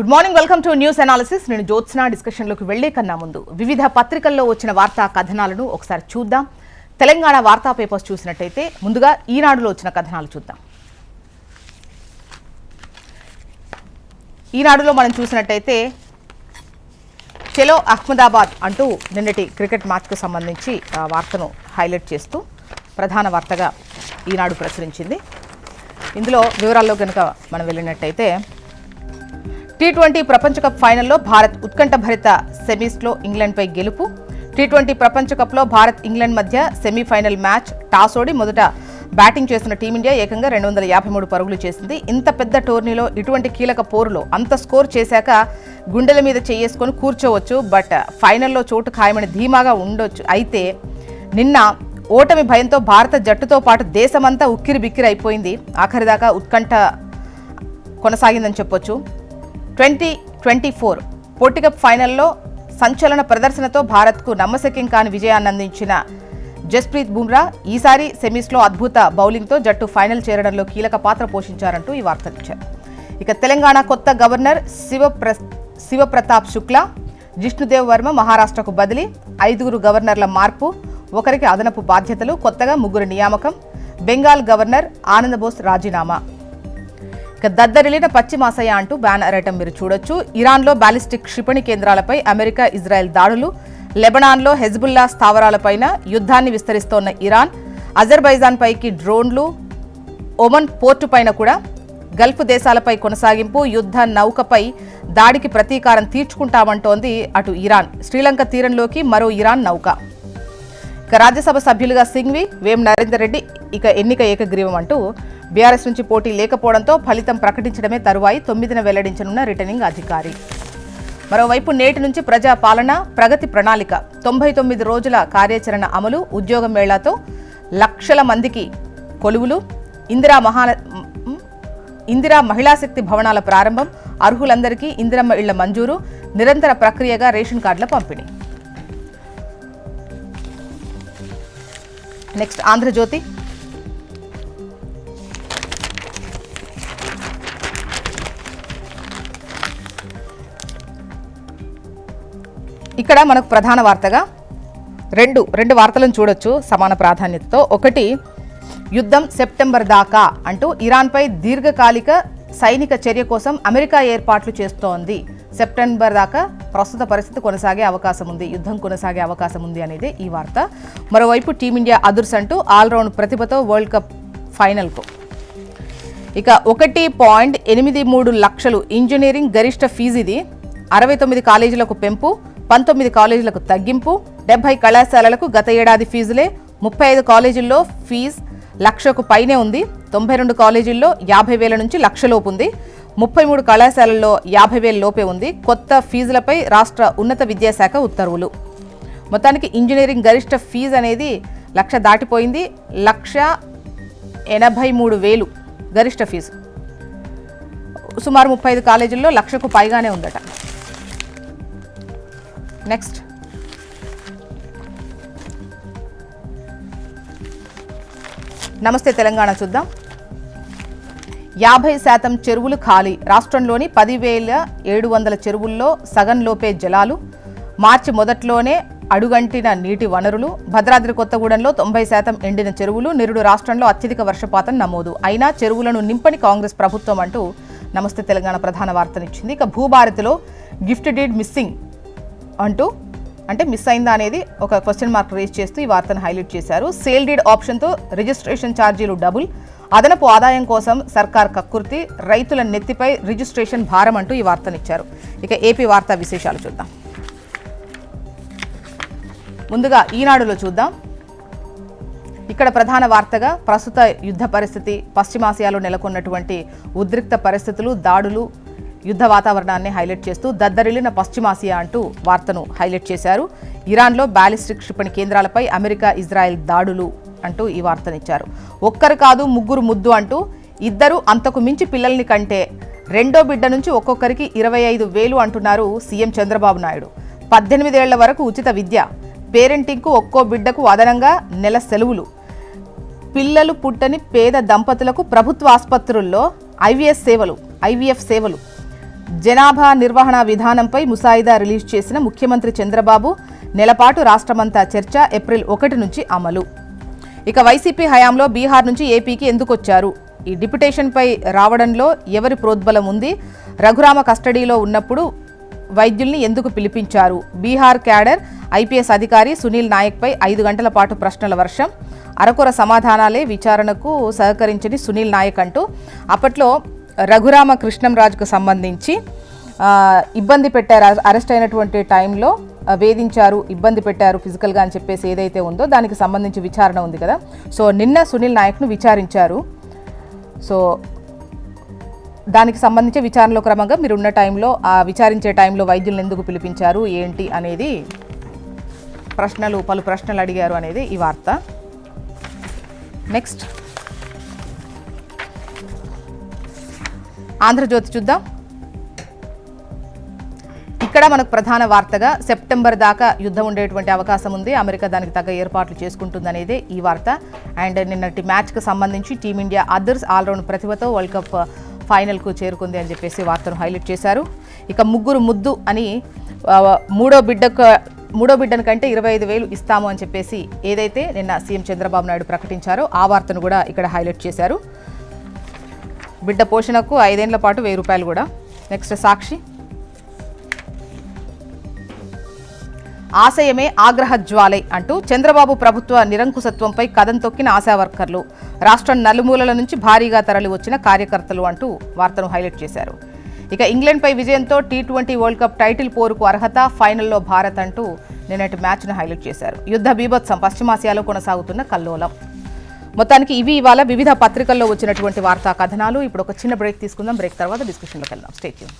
Good morning, welcome to news analysis. నేను జ్యోత్స్న. డిస్కషన్లోకి వెళ్లే కన్నా ముందు వివిధ పత్రికల్లో వచ్చిన వార్తా కథనాలను ఒకసారి చూద్దాం. తెలంగాణ వార్తా పేపర్స్ చూసినట్టయితే ముందుగా ఈనాడులో వచ్చిన కథనాలు చూద్దాం. ఈనాడులో మనం చూసినట్టయితే చలో అహ్మదాబాద్ అంటూ నిన్నటి క్రికెట్ మ్యాచ్కు సంబంధించి వార్తను హైలైట్ చేస్తూ ప్రధాన వార్తగా ఈనాడు ప్రచురించింది. ఇందులో వివరాల్లో కనుక మనం వెళ్ళినట్టయితే T20 ప్రపంచ కప్ ఫైనల్లో భారత్ ఉత్కంఠభరిత సెమీస్లో ఇంగ్లాండ్పై గెలుపు. T20 ప్రపంచ కప్లో భారత్ ఇంగ్లాండ్ మధ్య సెమీఫైనల్ మ్యాచ్. టాస్ ఓడి మొదట బ్యాటింగ్ చేసిన టీమిండియా ఏకంగా 253 పరుగులు చేసింది. ఇంత పెద్ద టోర్నీలో ఇటువంటి కీలక పోరులో అంత స్కోర్ చేశాక గుండెల మీద చేసుకొని కూర్చోవచ్చు, బట్ ఫైనల్లో చోటు ఖాయమని ధీమాగా ఉండొచ్చు. అయితే నిన్న ఓటమి భయంతో భారత జట్టుతో పాటు దేశమంతా ఉక్కిరి బిక్కిరి అయిపోయింది. ఆఖరిదాకా ఉత్కంఠ కొనసాగిందని చెప్పొచ్చు. 2024 పోటీ కప్ ఫైనల్లో సంచలన ప్రదర్శనతో భారత్కు నమ్మశక్యం కాని విజయాన్ని అందించిన జస్ప్రీత్ బుమ్రా ఈసారి సెమీస్లో అద్భుత బౌలింగ్తో జట్టు ఫైనల్ చేరడంలో కీలక పాత్ర పోషించారంటూ ఈ వార్తనిచ్చారు. ఇక తెలంగాణ కొత్త గవర్నర్ శివప్రతాప్ శుక్లా, జిష్ణుదేవ్ వర్మ మహారాష్ట్రకు బదిలీ. 5 గవర్నర్ల మార్పు, ఒకరికి అదనపు బాధ్యతలు, కొత్తగా 3 నియామకం. బెంగాల్ గవర్నర్ ఆనందబోస్ రాజీనామా. ఇక దద్దరిల్లిన పశ్చిమాసియా అంటూ బ్యానర్ ఐటమ్ మీరు చూడొచ్చు. ఇరాన్లో బాలిస్టిక్ క్షిపణి కేంద్రాలపై అమెరికా ఇజ్రాయెల్ దాడులు. లెబనాన్లో హెజ్బుల్లా స్థావరాలపైన యుద్ధాన్ని విస్తరిస్తోన్న ఇరాన్. అజర్బైజాన్ పైకి డ్రోన్లు. ఒమన్ పోర్టు పైన కూడా గల్ఫ్ దేశాలపై కొనసాగింపు. యుద్ధ నౌకపై దాడికి ప్రతీకారం తీర్చుకుంటామంటోంది అటు ఇరాన్. శ్రీలంక తీరంలోకి మరో ఇరాన్ నౌక. ఇక రాజ్యసభ సభ్యులుగా సింఘ్వి, వేం నరేందర్ రెడ్డి ఇక ఎన్నిక ఏకగ్రీవం అంటూ బీఆర్ఎస్ నుంచి పోటీ లేకపోవడంతో ఫలితం ప్రకటించడమే తరువాయి 9న వెల్లడించనున్న రిటర్నింగ్ అధికారి. మరోవైపు నేటి నుంచి ప్రజా పాలన ప్రగతి ప్రణాళిక. 99 రోజుల కార్యాచరణ అమలు. ఉద్యోగ మేళాతో లక్షల మందికి కొలువులు. ఇందిరా మహిళాశక్తి భవనాల ప్రారంభం. అర్హులందరికీ ఇందిరమ్మ ఇళ్ల మంజూరు. నిరంతర ప్రక్రియగా రేషన్ కార్డుల పంపిణీ. నెక్స్ట్ ఆంధ్రజ్యోతి. ఇక్కడ మనకు ప్రధాన వార్తగా రెండు వార్తలను చూడొచ్చు సమాన ప్రాధాన్యతతో. ఒకటి, యుద్ధం సెప్టెంబర్ దాకా అంటూ ఇరాన్పై దీర్ఘకాలిక సైనిక చర్య కోసం అమెరికా ఏర్పాట్లు చేస్తోంది. సెప్టెంబర్ దాకా ప్రస్తుత పరిస్థితి కొనసాగే అవకాశం ఉంది, యుద్ధం కొనసాగే అవకాశం ఉంది అనేది ఈ వార్త. మరోవైపు టీమిండియా అదుర్స్ అంటూ ఆల్రౌండ్ ప్రతిభతో వరల్డ్ కప్ ఫైనల్కు. ఇక 1.83 లక్షలు ఇంజనీరింగ్ గరిష్ట ఫీజు. ఇది 69 కాలేజీలకు పెంపు, 19 కాలేజీలకు తగ్గింపు. 70 కళాశాలలకు గత ఏడాది ఫీజులే. 35 కాలేజీల్లో ఫీజు 1,00,000కు పైనే ఉంది. 92 కాలేజీల్లో 50,000 నుంచి 1,00,000 లోపు ఉంది. 33 కళాశాలల్లో 50,000 లోపే ఉంది. కొత్త ఫీజులపై రాష్ట్ర ఉన్నత విద్యాశాఖ ఉత్తర్వులు. మొత్తానికి ఇంజనీరింగ్ గరిష్ట ఫీజు అనేది 1,00,000 దాటిపోయింది. 1,83,000 గరిష్ట ఫీజు. సుమారు 35 కాలేజీల్లో 1,00,000కు పైగానే ఉందట. నెక్స్ట్, నమస్తే తెలంగాణ చూద్దాం. 50% చెరువులు ఖాళీ. రాష్ట్రంలోని 10,700 చెరువుల్లో సగంలోపే జలాలు. మార్చి మొదట్లోనే అడుగంటిన నీటి వనరులు. భద్రాద్రి కొత్తగూడెంలో 90% ఎండిన చెరువులు. నిరుడు రాష్ట్రంలో అత్యధిక వర్షపాతం నమోదు. అయినా చెరువులను నింపని కాంగ్రెస్ ప్రభుత్వం అంటూ నమస్తే తెలంగాణ ప్రధాన వార్తనిచ్చింది. ఇక భూభారతిలో గిఫ్ట్ డీడ్ మిస్సింగ్ అంటూ, అంటే మిస్ అయిందా అనేది ఒక క్వశ్చన్ మార్క్ రేజ్ చేస్తూ ఈ వార్తను హైలైట్ చేశారు. సేల్ డీడ్ ఆప్షన్తో రిజిస్ట్రేషన్ ఛార్జీలు డబుల్. అదనపు ఆదాయం కోసం సర్కార్ కక్కుర్తి. రైతుల నెత్తిపై రిజిస్ట్రేషన్ భారం అంటూ ఈ వార్తనిచ్చారు. ఇక ఏపీ వార్తా విశేషాలు చూద్దాం. ముందుగా ఈనాడులో చూద్దాం. ఇక్కడ ప్రధాన వార్తగా ప్రస్తుత యుద్ధ పరిస్థితి, పశ్చిమాసియాలో నెలకొన్నటువంటి ఉద్రిక్త పరిస్థితులు, దాడులు, యుద్ధ వాతావరణాన్ని హైలైట్ చేస్తూ దద్దరిల్లిన పశ్చిమాసియా అంటూ వార్తను హైలైట్ చేశారు. ఇరాన్లో బాలిస్టిక్ క్షిపణి కేంద్రాలపై అమెరికా ఇజ్రాయెల్ దాడులు అంటూ ఈ వార్తనిచ్చారు. ఒక్కరు కాదు 3 ముద్దు అంటూ 2 అంతకు మించి పిల్లల్ని కంటే రెండో బిడ్డ నుంచి ఒక్కొక్కరికి 25,000 అంటున్నారు సీఎం చంద్రబాబు నాయుడు. 18 ఏళ్ల వరకు ఉచిత విద్య. పేరెంటింగ్కు ఒక్కో బిడ్డకు అదనంగా నెల సెలవులు. పిల్లలు పుట్టని పేద దంపతులకు ప్రభుత్వ ఆసుపత్రుల్లో ఐవీఎఫ్ సేవలు. జనాభా నిర్వహణ విధానంపై ముసాయిదా రిలీజ్ చేసిన ముఖ్యమంత్రి చంద్రబాబు, నెలపాటు రాష్ట్రమంతా చర్చ, ఏప్రిల్ 1 నుంచి అమలు. ఇక వైసీపీ హయాంలో బీహార్ నుంచి ఏపీకి ఎందుకు వచ్చారు? ఈ డిప్యుటేషన్పై రావడంలో ఎవరి ప్రోద్బలం ఉంది? రఘురామ కస్టడీలో ఉన్నప్పుడు వైద్యుల్ని ఎందుకు పిలిపించారు? బీహార్ క్యాడర్ ఐపీఎస్ అధికారి సునీల్ నాయక్పై 5 గంటల పాటు ప్రశ్నల వర్షం, అరకొర సమాధానాలే విచారణకు సహకరించని సునీల్ నాయక్ అంటూ అప్పట్లో రఘురామ కృష్ణంరాజుకు సంబంధించి ఇబ్బంది పెట్టారు, అరెస్ట్ అయినటువంటి టైంలో వేధించారు, ఇబ్బంది పెట్టారు ఫిజికల్గా అని చెప్పేసి ఏదైతే ఉందో దానికి సంబంధించి విచారణ ఉంది కదా. సో నిన్న సునీల్ నాయక్ను విచారించారు. సో దానికి సంబంధించి విచారణలో క్రమంగా మీరున్న టైంలో విచారించే టైంలో వైద్యులను ఎందుకు పిలిపించారు ఏంటి అనేది పలు ప్రశ్నలు అడిగారు అనేది ఈ వార్త. నెక్స్ట్ ఆంధ్రజ్యోతి చూద్దాం. ఇక్కడ మనకు ప్రధాన వార్తగా సెప్టెంబర్ దాకా యుద్ధం ఉండేటువంటి అవకాశం ఉంది, అమెరికా దానికి తగ్గ ఏర్పాట్లు చేసుకుంటుందనేదే ఈ వార్త. అండ్ నిన్నటి మ్యాచ్కి సంబంధించి టీమిండియా అదర్స్ ఆల్రౌండ్ ప్రతిభతో వరల్డ్ కప్ ఫైనల్కు చేరుకుంది అని చెప్పేసి వార్తను హైలైట్ చేశారు. ఇక ముగ్గురు ముద్దు అని మూడో బిడ్డను కంటే 25,000 ఇస్తాము అని చెప్పేసి ఏదైతే నిన్న సీఎం చంద్రబాబు నాయుడు ప్రకటించారో ఆ వార్తను కూడా ఇక్కడ హైలైట్ చేశారు. బిడ్డ పోషణకు 5 ఏళ్ల పాటు 1000 రూపాయలు కూడా. నెక్స్ట్ సాక్షి, ఆశయమే ఆగ్రహ జ్వాలై అంటూ చంద్రబాబు ప్రభుత్వ నిరంకుశత్వంపై కదం తొక్కిన ఆశా వర్కర్లు, రాష్ట్రం నలుమూలల నుంచి భారీగా తరలి వచ్చిన కార్యకర్తలు అంటూ వార్తను హైలైట్ చేశారు. ఇక ఇంగ్లాండ్పై విజయంతో T20 వరల్డ్ కప్ టైటిల్ పోరుకు అర్హత, ఫైనల్లో భారత్ అంటూ నిన్నటి మ్యాచ్ను హైలైట్ చేశారు. యుద్ధ బీభత్సం, పశ్చిమాసియాలో కొనసాగుతున్న కల్లోలం. మొత్తానికి ఇవి ఇవాళ వివిధ పత్రికల్లో వచ్చినటువంటి వార్తా కథనాలు. ఇప్పుడు ఒక చిన్న బ్రేక్ తీసుకుందాం. బ్రేక్ తర్వాత డిస్కషన్లోకి వెళ్దాం. Stay tune.